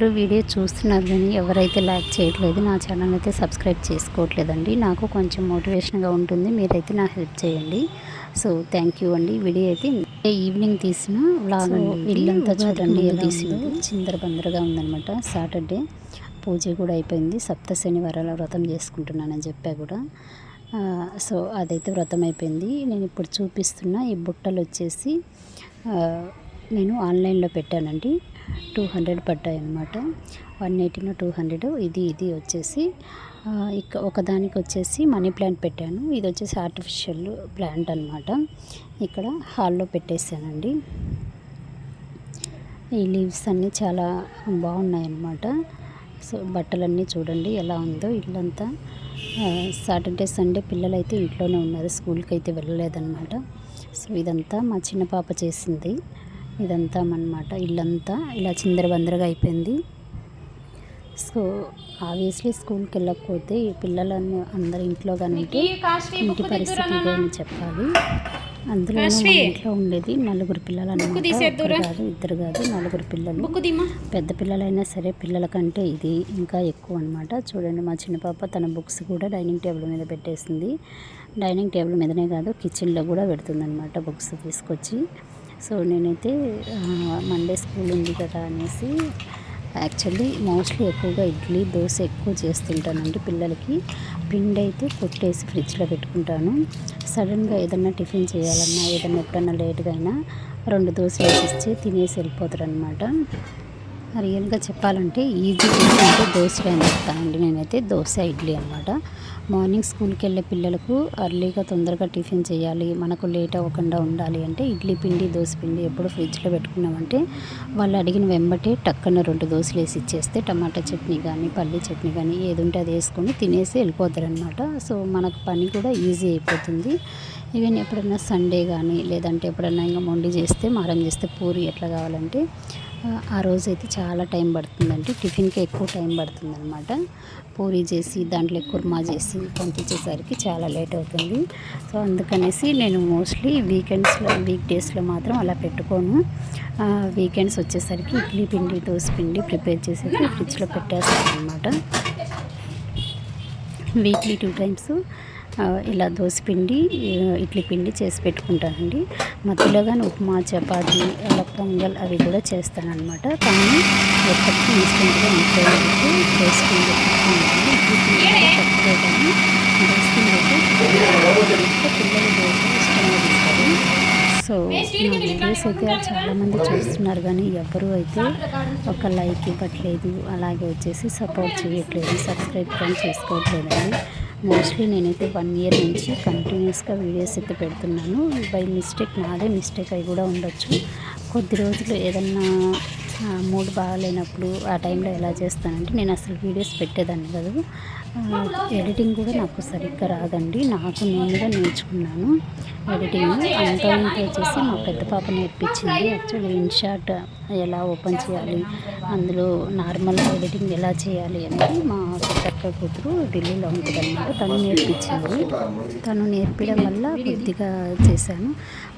అందరూ వీడియో చూస్తున్నారు కానీ ఎవరైతే లైక్ చేయట్లేదు, నా ఛానల్ అయితే సబ్స్క్రైబ్ చేసుకోవట్లేదండి. నాకు కొంచెం మోటివేషన్గా ఉంటుంది, మీరైతే నాకు హెల్ప్ చేయండి. సో థ్యాంక్ యూ అండి. వీడియో అయితే ఈవినింగ్ తీసిన వ్లాగ్ అండి. ఇల్లంతా చూడండి ఎలా తీసిందో, చిందరబందరగా ఉందనమాట. సాటర్డే పూజ కూడా అయిపోయింది. సప్త శనివారాల వ్రతం చేసుకుంటున్నానని చెప్పా కూడా. సో అదైతే వ్రతం అయిపోయింది. నేను ఇప్పుడు చూపిస్తున్న ఈ బుట్టలు వచ్చేసి నేను ఆన్లైన్లో పెట్టానండి. 200 పడ్డాయి అన్నమాట. 180 200. ఇది వచ్చేసి ఒకదానికి వచ్చేసి మనీ ప్లాంట్ పెట్టాను. ఇది వచ్చేసి ఆర్టిఫిషియల్ ప్లాంట్ అనమాట. ఇక్కడ హాల్లో పెట్టేశానండి. ఈ లీవ్స్ అన్నీ చాలా బాగున్నాయి అన్నమాట. సో బట్టలన్నీ చూడండి ఎలా ఉందో. ఇల్లంతా సాటర్డే సండే పిల్లలైతే ఇంట్లోనే ఉన్నారు, స్కూల్కి అయితే వెళ్ళలేదన్నమాట. సో ఇదంతా మా చిన్న పాప చేసింది. ఇదంతా అన్నమాట. ఇల్లంతా ఇలా చిందరబందరగా అయిపోయింది. సో ఆబ్వియస్లీ స్కూల్కి వెళ్ళకపోతే ఈ పిల్లలన్నీ అందరు ఇంట్లో కానీ ఉంటే ఇంటి పరిస్థితి ఇదని చెప్పాలి. అందులో ఇంట్లో ఉండేది 4 పిల్లలు అన్నమాట. కాదు, 2 కాదు, 4 పిల్లలు. పెద్ద పిల్లలైనా సరే పిల్లల కంటే ఇది ఇంకా ఎక్కువ అనమాట. చూడండి మా చిన్న పాప తన బుక్స్ కూడా డైనింగ్ టేబుల్ మీద పెట్టేసింది. డైనింగ్ టేబుల్ మీదనే కాదు, కిచెన్లో కూడా పెడుతుంది అనమాట బుక్స్ తీసుకొచ్చి. సో నేనైతే మండే స్కూల్ ఉంది కదా అనేసి యాక్చువల్లీ మోస్ట్లీ ఎక్కువగా ఇడ్లీ దోశ ఎక్కువ చేస్తుంటానండి పిల్లలకి. పిండి అయితే కొట్టేసి ఫ్రిడ్జ్లో పెట్టుకుంటాను. సడన్గా ఏదన్నా టిఫిన్ చేయాలన్నా, ఏదన్నా ఎప్పుడన్నా లేట్గా అయినా 2 దోశలు వేసిస్తే తినేసి వెళ్ళిపోతారు అనమాట. రియల్గా చెప్పాలంటే ఈజీ అంటే దోశలు అని చెప్తానండి నేనైతే. దోశ ఇడ్లీ అనమాట. మార్నింగ్ స్కూల్కి వెళ్ళే పిల్లలకు అర్లీగా తొందరగా టిఫిన్ చేయాలి, మనకు లేట్ అవ్వకుండా ఉండాలి అంటే ఇడ్లీ పిండి దోశ పిండి ఎప్పుడు ఫ్రిడ్జ్లో పెట్టుకున్నామంటే వాళ్ళు అడిగిన వెంబటే టక్కన 2 దోశలు వేసి ఇచ్చేస్తే టమాటా చట్నీ కానీ పల్లీ చట్నీ కానీ ఏది ఉంటే అది వేసుకొని తినేసి వెళ్ళిపోతారు అనమాట. సో మనకు పని కూడా ఈజీ అయిపోతుంది. ఈవెన్ ఎప్పుడైనా సండే కానీ లేదంటే ఎప్పుడైనా ఇంకా మొండి చేస్తే మారం చేస్తే పూరి ఎట్లా కావాలంటే ఆ రోజైతే చాలా టైం పడుతుందండి. టిఫిన్కి ఎక్కువ టైం పడుతుంది అనమాట. పూరి చేసి దాంట్లో కుర్మా చేసి పంపించేసరికి చాలా లేట్ అవుతుంది. సో అందుకనేసి నేను మోస్ట్లీ వీక్ డేస్లో మాత్రం అలా పెట్టుకోను. వీకెండ్స్ వచ్చేసరికి ఇడ్లీ పిండి దోశ పిండి ప్రిపేర్ చేసేసి ఫ్రిడ్జ్లో పెట్టేస్తాను అనమాట. వీక్లీ 2 టైమ్స్ ఇలా దోశ పిండి ఇడ్లీ పిండి చేసి పెట్టుకుంటానండి. మధ్యలో కానీ ఉప్మా చపాతి అలా పొంగల్ అవి కూడా చేస్తానన్నమాట. కానీ ఎప్పటికీ ఇన్స్టెంట్గా ఇంట్లో దోశ పిండి ఇడ్లీ పిండి తక్కువే కానీ దోశ పిండి అయితే పిల్లలు దోశ ఇష్టంగా తీస్తారు. సో నా వీడియోస్ అయితే చాలామంది చూస్తున్నారు కానీ ఎవరు అయితే ఒక లైక్ ఇవ్వట్లేదు, అలాగే వచ్చేసి సపోర్ట్ చేయట్లేదు, సబ్స్క్రైబ్ కానీ చేసుకోవట్లేదండి. మోస్ట్లీ నేనైతే 1 ఇయర్ నుంచి కంటిన్యూస్గా వీడియోస్ అయితే పెడుతున్నాను. బై మిస్టేక్, నాదే మిస్టేక్ అవి కూడా ఉండొచ్చు. కొద్ది రోజులు ఏదన్నా మూడ్ బాగాలేనప్పుడు ఆ టైంలో ఎలా చేస్తానంటే నేను అసలు వీడియోస్ పెట్టేదాన్ని కాదు. ఎడిటింగ్ కూడా నాకు సరిగ్గా రాదండి. నాకు నేనుగా నేర్చుకున్నాను ఎడిటింగ్. అంతా ఇంత వచ్చేసి మా పెద్ద పాప నేర్పించింది. యాక్చువల్లీ ఇన్షాట్ ఎలా ఓపెన్ చేయాలి, అందులో నార్మల్ ఎడిటింగ్ ఎలా చేయాలి అనేది మా పెద్దక్క కూతురు ఢిల్లీలో ఉంటుందన్నమాట. తను నేర్పించింది. తను నేర్పించడం వల్ల కొద్దిగా చేశాను.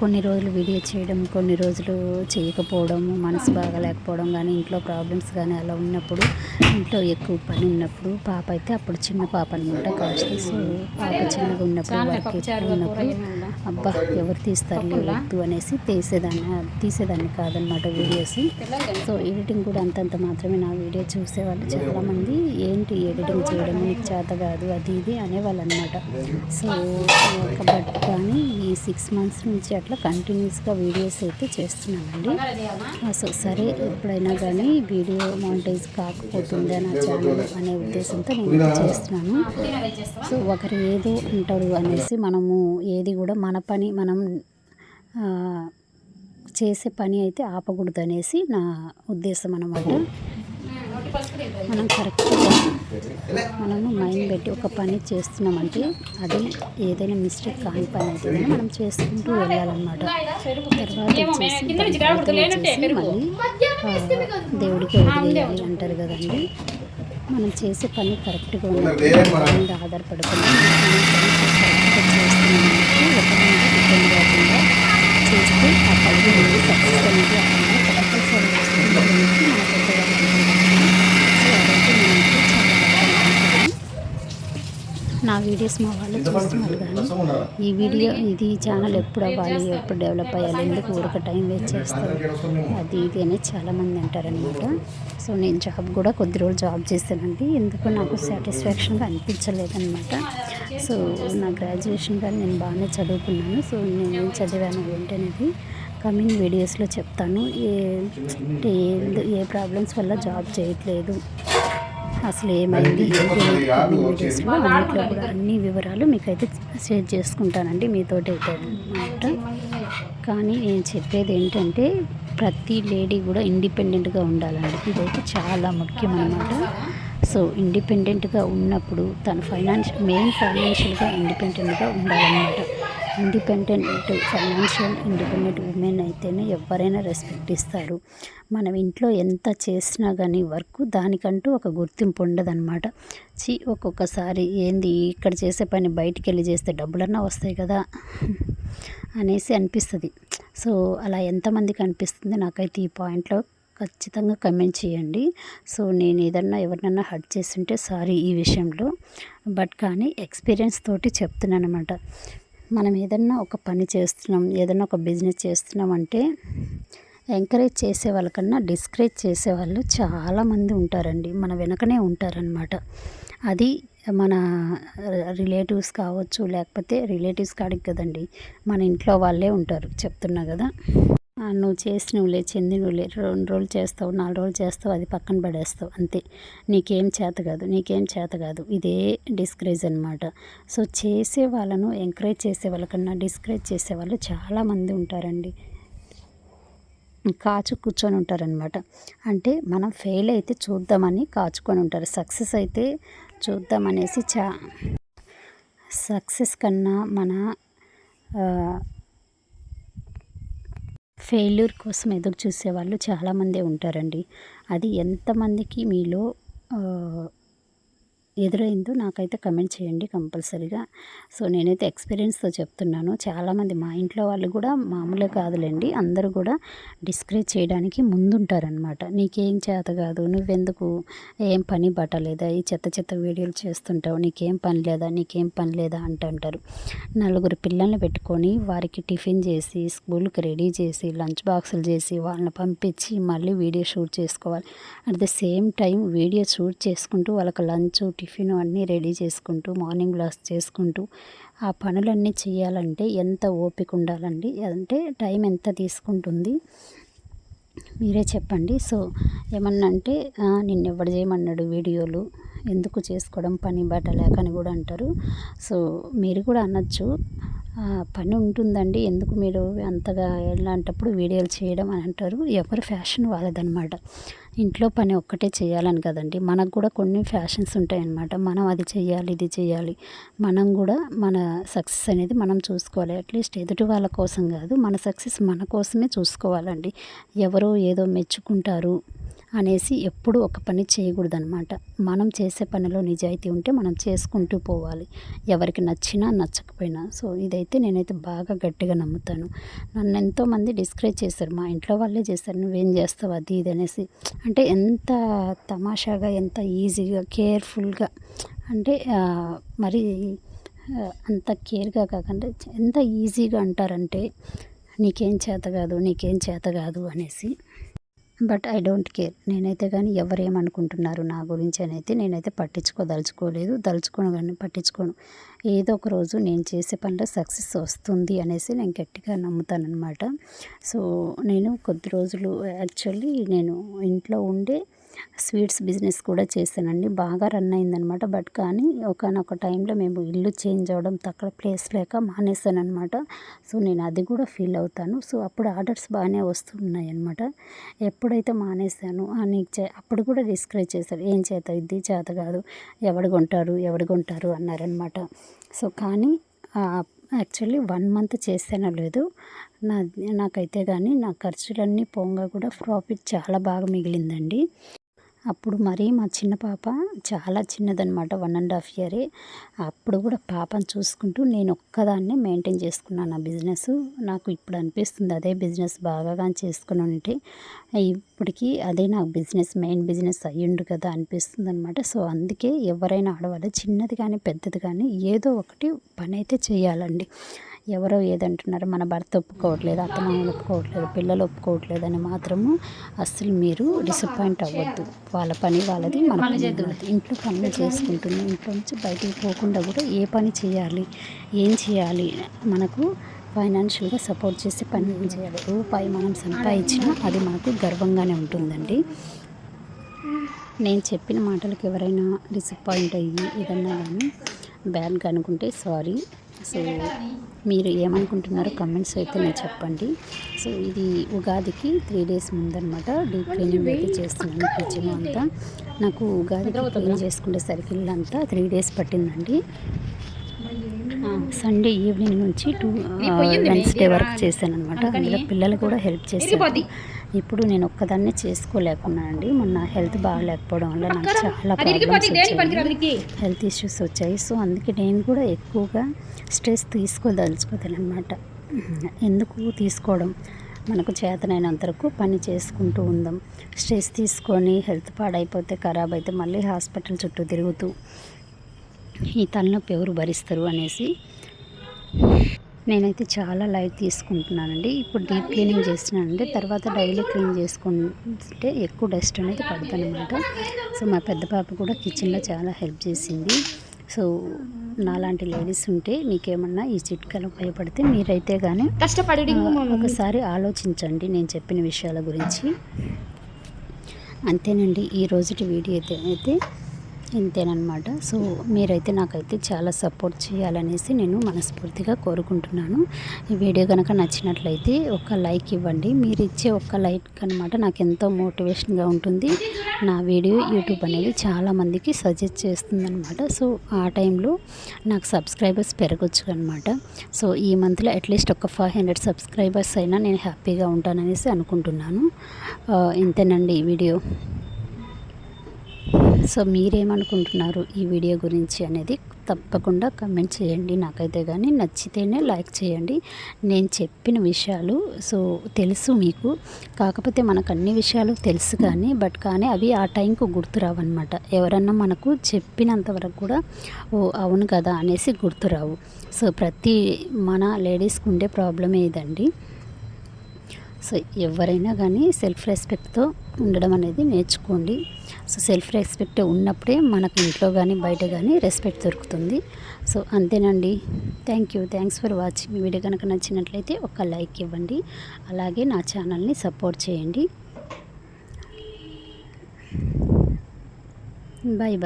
కొన్ని రోజులు వీడియో చేయడం, కొన్ని రోజులు చేయకపోవడం, మనసు బాగాలేకపోవడం కానీ ఇంట్లో ప్రాబ్లమ్స్ కానీ అలా ఉన్నప్పుడు, ఇంట్లో ఎక్కువ పని ఉన్నప్పుడు, పాప అయితే అప్పుడు చిన్న పాప అనమాట కాస్ట్. సో పాప చిన్నగా ఉన్నప్పుడు వర్క్ ఎక్కువ ఉన్నప్పుడు అబ్బా ఎవరు తీస్తారు వద్దు అనేసి తీసేదాన్ని కాదనమాట వీడియోస్. సో ఎడిటింగ్ కూడా అంతంత మాత్రమే. నా వీడియో చూసేవాళ్ళు చాలామంది ఏంటి ఎడిటింగ్ చేయడం నీకు చేత కాదు అది ఇది అనేవాళ్ళు అనమాట. సో బట్ కానీ ఈ 6 months నుంచి అట్లా కంటిన్యూస్గా వీడియోస్ అయితే చేస్తున్నానండి. సో సరే ఎప్పుడైనా కానీ వీడియో మానిటైజ్ కాకపోతుందా నా ఛానల్ అనే ఉద్దేశంతో నేను చేస్తున్నాను. సో ఒకరు ఏదో అంటారు అనేసి మనము ఏది కూడా మన పని మనం చేసే పని అయితే ఆపకూడదు అనేసి నా ఉద్దేశం అన్నమాట. మనం కరెక్ట్గా మనము మైండ్ పెట్టి ఒక పని చేస్తున్నామంటే అది ఏదైనా మిస్టేక్ కాని పని అయితే మనం చేసుకుంటూ వెళ్ళాలన్నమాట. తర్వాత వచ్చేసి మళ్ళీ దేవుడికి వదిలేయాలి అంటారు కదండి. మనం చేసే పని కరెక్ట్గా ఉన్నప్పుడు ఆధారపడుతున్నాం. మనం పని చేస్తున్నామంటే ఒకరి మీద డిపెండ్ కాకుండా చేస్తే ఆ పని సక్సెస్ అనేది కంపల్సరీ వస్తుంది. మన పెద్దవాళ్ళు నా వీడియోస్ మా వాళ్ళు చూస్తున్నారు కానీ ఈ వీడియో ఇది ఛానల్ ఎప్పుడు అవ్వాలి, ఎప్పుడు డెవలప్ అయ్యాలి, ఎందుకు ఊరక టైం వేస్ట్ చేస్తారు అది ఇది అనేది చాలామంది అంటారనమాట. సో నేను జాబ్ కూడా కొద్ది రోజులు జాబ్ చేస్తానండి, ఎందుకు నాకు సాటిస్ఫాక్షన్గా అనిపించలేదన్నమాట. సో నా గ్రాడ్యుయేషన్ కానీ నేను బాగానే చదువుకున్నాను. సో నేను ఏం చదివాను ఏంటనేది కమింగ్ వీడియోస్లో చెప్తాను. ఏ ప్రాబ్లమ్స్ వల్ల జాబ్ చేయట్లేదు, అసలు ఏమైంది వీడియోస్లో అన్నిట్లో కూడా అన్ని వివరాలు మీకైతే షేర్ చేసుకుంటానండి మీతోటి అయితే అన్నమాట. కానీ నేను చెప్పేది ఏంటంటే ప్రతి లేడీ కూడా ఇండిపెండెంట్గా ఉండాలండి, ఇదైతే చాలా ముఖ్యం అన్నమాట. సో ఇండిపెండెంట్గా ఉన్నప్పుడు తను ఫైనాన్షియల్గా ఇండిపెండెంట్గా ఉండాలన్నమాట. ఫైనాన్షియల్ ఇండిపెండెంట్ ఉమెన్ అయితేనే ఎవరైనా రెస్పెక్ట్ ఇస్తారు. మనం ఇంట్లో ఎంత చేసినా కానీ వర్క్ దానికంటూ ఒక గుర్తింపు ఉండదన్నమాట. ఒక్కొక్కసారి ఏంది ఇక్కడ చేసే పని బయటికి వెళ్ళి చేస్తే డబ్బులన్నా వస్తాయి కదా అనేసి అనిపిస్తుంది. సో అలా ఎంతమందికి అనిపిస్తుంది నాకైతే ఈ పాయింట్లో ఖచ్చితంగా కమెంట్ చేయండి. సో నేను ఏదన్నా ఎవరినన్నా హర్ట్ చేస్తుంటే సారీ ఈ విషయంలో, బట్ కానీ ఎక్స్పీరియన్స్ తోటి చెప్తున్నాను అనమాట. మనం ఏదన్నా ఒక పని చేస్తున్నాం, ఏదన్నా ఒక బిజినెస్ చేస్తున్నాం అంటే ఎంకరేజ్ చేసే వాళ్ళకన్నా డిస్కరేజ్ చేసేవాళ్ళు చాలామంది ఉంటారండి, మన వెనకనే ఉంటారనమాట. అది మన రిలేటివ్స్ కావచ్చు, లేకపోతే రిలేటివ్స్ కాడికి కదండి, మన ఇంట్లో వాళ్ళే ఉంటారు. చెప్తున్నా కదా, నువ్వు చేసినవులే, చెందినవులే, 2 రోజులు చేస్తావు, 4 రోజులు చేస్తావు, అది పక్కన పడేస్తావు అంతే, నీకేం చేత కాదు ఇదే డిస్కరేజ్ అనమాట. సో చేసే వాళ్ళను ఎంకరేజ్ చేసే వాళ్ళకన్నా డిస్కరేజ్ చేసేవాళ్ళు చాలామంది ఉంటారండి, కూర్చొని ఉంటారనమాట. అంటే మనం ఫెయిల్ అయితే చూద్దామని కాచుకొని ఉంటారు, సక్సెస్ అయితే చూద్దామనేసి సక్సెస్ కన్నా మన ఫెయిల్యూర్ కోసం ఎదురు చూసేవాళ్ళు చాలామందే ఉంటారండి. అది ఎంతమందికి మీలో ఎదురైందో నాకైతే కమెంట్ చేయండి కంపల్సరీగా. సో నేనైతే ఎక్స్పీరియన్స్తో చెప్తున్నాను. చాలామంది మా ఇంట్లో వాళ్ళు కూడా మామూలుగా కాదులేండి, అందరూ కూడా డిస్కరేజ్ చేయడానికి ముందుంటారనమాట. నీకేం చేత కాదు, నువ్వెందుకు ఏం పని పట్టలేదా, ఈ చెత్త వీడియోలు చేస్తుంటావు, నీకేం పని లేదా అంటుంటారు. 4 పిల్లల్ని పెట్టుకొని వారికి టిఫిన్ చేసి, స్కూల్కి రెడీ చేసి, లంచ్ బాక్సులు చేసి, వాళ్ళని పంపించి మళ్ళీ వీడియో షూట్ చేసుకోవాలి. At the same time video shoot చేసుకుంటూ వాళ్ళకి లంచ్ టిఫిన్ అన్నీ రెడీ చేసుకుంటూ, మార్నింగ్ బ్లాస్ చేసుకుంటూ ఆ పనులన్నీ చేయాలంటే ఎంత ఓపిక ఉండాలండి, అంటే టైం ఎంత తీసుకుంటుంది మీరే చెప్పండి. సో ఏమన్నా అంటే నిన్నెవడు చేయమన్నాడు వీడియోలు, ఎందుకు చేసుకోవడం, పని బట్ట లేక అని కూడా అంటారు. సో మీరు కూడా అనొచ్చు, పని ఉంటుందండి, ఎందుకు మీరు అంతగా ఎలాంటప్పుడు వీడియోలు చేయడం అని అంటారు. ఎవరి ఫ్యాషన్ వాళ్ళదనమాట. ఇంట్లో పని ఒక్కటే చేయాలని కదండి, మనకు కూడా కొన్ని ఫ్యాషన్స్ ఉంటాయన్నమాట. మనం అది చేయాలి, ఇది చేయాలి, మనం కూడా మన సక్సెస్ అనేది మనం చూసుకోవాలి. అట్లీస్ట్ ఎదుటి వాళ్ళ కోసం కాదు, మన సక్సెస్ మన కోసమే చూసుకోవాలండి. ఎవరో ఏదో మెచ్చుకుంటారు అనేసి ఎప్పుడు ఒక పని చేయకూడదనమాట. మనం చేసే పనిలో నిజాయితీ ఉంటే మనం చేసుకుంటూ పోవాలి, ఎవరికి నచ్చినా నచ్చకపోయినా. సో ఇదైతే నేనైతే బాగా గట్టిగా నమ్ముతాను. నన్ను ఎంతోమంది డిస్కరేజ్ చేశారు, మా ఇంట్లో వాళ్ళే చేశారు, నువ్వేం చేస్తావు అది ఇది అనేసి. అంటే ఎంత తమాషాగా, ఎంత ఈజీగా, కేర్ఫుల్గా, అంటే మరి అంత కేర్గా కాకుండా ఎంత ఈజీగా అంటారంటే నీకేం చేత కాదు అనేసి. But I don't care. నేనైతే కానీ ఎవరేమనుకుంటున్నారు నా గురించి అనేది నేనైతే దలుచుకోను కానీ పట్టించుకోను. ఏదో ఒక రోజు నేను చేసే పనిలో సక్సెస్ వస్తుంది అనేసి నేను గట్టిగా నమ్ముతానన్నమాట. సో నేను కొద్ది రోజులు యాక్చువల్లీ నేను ఇంట్లో ఉండే స్వీట్స్ బిజినెస్ కూడా చేశానండి, బాగా రన్ అయిందనమాట. బట్ కానీ ఒకానొక టైంలో మేము ఇల్లు చేంజ్ అవ్వడం, అక్కడ ప్లేస్ లేక మానేసాను అనమాట. సో నేను అది కూడా ఫీల్ అవుతాను. సో అప్పుడు ఆర్డర్స్ బాగానే వస్తున్నాయి అనమాట. ఎప్పుడైతే మానేసాను అప్పుడు కూడా డిస్కరేజ్ చేశారు, ఏం ఇది చేత కాదు, ఎవడు కొంటారు అన్నారనమాట. సో కానీ యాక్చువల్లీ 1 మంత్ చేసానో లేదు, నాకైతే కానీ నా ఖర్చులన్నీ పోగా కూడా ప్రాఫిట్ చాలా బాగా మిగిలిందండి. అప్పుడు మరి మా చిన్న పాప చాలా చిన్నదనమాట, 1.5 ఇయరే. అప్పుడు కూడా పాపను చూసుకుంటూ నేను ఒక్కదాన్నే మెయింటైన్ చేసుకున్నాను ఆ బిజినెస్. నాకు ఇప్పుడు అనిపిస్తుంది అదే బిజినెస్ బాగా కానీ చేసుకుని ఉంటే ఇప్పటికి అదే నాకు మెయిన్ బిజినెస్ అయ్యుండు కదా అనిపిస్తుంది అనమాట. సో అందుకే ఎవరైనా ఆడవాళ్ళు చిన్నది కానీ పెద్దది కానీ ఏదో ఒకటి పని అయితే చేయాలండి. ఎవరో ఏదంటున్నారు, మన భర్త ఒప్పుకోవట్లేదు, అత్తమామలు ఒప్పుకోవట్లేదు, పిల్లలు ఒప్పుకోవట్లేదు అని మాత్రము అస్సలు మీరు డిసప్పాయింట్ అవ్వద్దు. వాళ్ళ పని వాళ్ళది, మన పని మనది. ఇంట్లో పనులు చేసుకుంటున్నాం, ఇంట్లో నుంచి బయటికి పోకుండా కూడా ఏ పని చేయాలి, ఏం చేయాలి, మనకు ఫైనాన్షియల్గా సపోర్ట్ చేసే పని ఏం చేయాలి. రూపాయి మనం సంపాదించినా అది మనకు గర్వంగానే ఉంటుందండి. నేను చెప్పిన మాటలకు ఎవరైనా డిసప్పాయింట్ అయ్యి ఏదన్నా కానీ బ్యాడ్గా అనుకుంటే సారీ. సో మీరు ఏమనుకుంటున్నారో కమెంట్స్ అయితే నేను చెప్పండి. సో ఇది ఉగాదికి 3 డేస్ ముందనమాట డీప్ క్లీనింగ్ అయితే చేస్తున్నాను కిచెన్ అంతా. నాకు ఉగాదికి క్లీన్ చేసుకునే సరికి ఇల్లంతా 3 డేస్ పట్టిందండి. సండే ఈవినింగ్ నుంచి వెన్స్డే వరకు చేశాను అనమాట. అందులో పిల్లలు కూడా హెల్ప్ చేశారు. ఇప్పుడు నేను ఒక్కదాన్నే చేసుకోలేకున్నానండి. మొన్న హెల్త్ బాగాలేకపోవడం వల్ల నాకు చాలా ప్రాబ్లమ్స్ వచ్చాయి, హెల్త్ ఇష్యూస్ వచ్చాయి. సో అందుకే నేను కూడా ఎక్కువగా స్ట్రెస్ తీసుకోదలుచుకోదనమాట. ఎందుకు తీసుకోవడం, మనకు చేతనైనంత వరకు పని చేసుకుంటూ ఉందాం. స్ట్రెస్ తీసుకొని హెల్త్ పాడైపోతే ఖరాబ్ అయితే మళ్ళీ హాస్పిటల్ చుట్టూ తిరుగుతూ ఈ తలనొప్పి ఎవరు భరిస్తారు అనేసి నేనైతే చాలా లైట్ తీసుకుంటున్నానండి. ఇప్పుడు డీప్ క్లీనింగ్ చేస్తున్నానండి, తర్వాత డైలీ క్లీన్ చేసుకుంటే ఎక్కువ డస్ట్ అనేది పడుతుందన్నమాట. సో మా పెద్ద పాప కూడా కిచెన్లో చాలా హెల్ప్ చేసింది. సో నాలాంటి లేడీస్ ఉంటే మీకేమన్నా ఈ చిట్కాలు ఉపయోగపడితే మీరైతే కానీ ఒకసారి ఆలోచించండి నేను చెప్పిన విషయాల గురించి. అంతేనండి, ఈ రోజుటి వీడియో అయితే ఇంతేనమాట. సో మీరైతే నాకైతే చాలా సపోర్ట్ చేయాలనేసి నేను మనస్ఫూర్తిగా కోరుకుంటున్నాను. ఈ వీడియో కనుక నచ్చినట్లయితే ఒక లైక్ ఇవ్వండి. మీరు ఇచ్చే ఒక్క లైక్ అనమాట నాకు ఎంతో మోటివేషన్గా ఉంటుంది. నా వీడియో యూట్యూబ్ అనేది చాలామందికి సజెస్ట్ చేస్తుందన్నమాట. సో ఆ టైంలో నాకు సబ్స్క్రైబర్స్ పెరగచ్చు అనమాట. సో ఈ మంత్లో అట్లీస్ట్ ఒక 500 సబ్స్క్రైబర్స్ అయినా నేను హ్యాపీగా ఉంటాననేసి అనుకుంటున్నాను. ఇంతేనండి ఈ వీడియో. సో మీరేమనుకుంటున్నారు ఈ వీడియో గురించి అనేది తప్పకుండా కమెంట్ చేయండి. నాకైతే కానీ నచ్చితేనే లైక్ చేయండి. నేను చెప్పిన విషయాలు సో తెలుసు మీకు, కాకపోతే మనకు అన్ని విషయాలు తెలుసు కానీ అవి ఆ టైంకు గుర్తురావన్నమాట. ఎవరన్నా మనకు చెప్పినంత వరకు కూడా ఓ అవును కదా అనేసి గుర్తురావు. సో ప్రతి మన లేడీస్కి ఉండే ప్రాబ్లమే ఇదండి. సో ఎవరైనా కానీ సెల్ఫ్ రెస్పెక్ట్తో ఉండడం అనేది నేర్చుకోండి. సో సెల్ఫ్ రెస్పెక్ట్ ఉన్నప్పుడే మనకు ఇంట్లో కానీ బయట కానీ రెస్పెక్ట్ దొరుకుతుంది. సో అంతేనండి. Thanks for watching. వీడియో కనుక నచ్చినట్లయితే ఒక లైక్ ఇవ్వండి, అలాగే నా ఛానల్ని సపోర్ట్ చేయండి. బాయ్.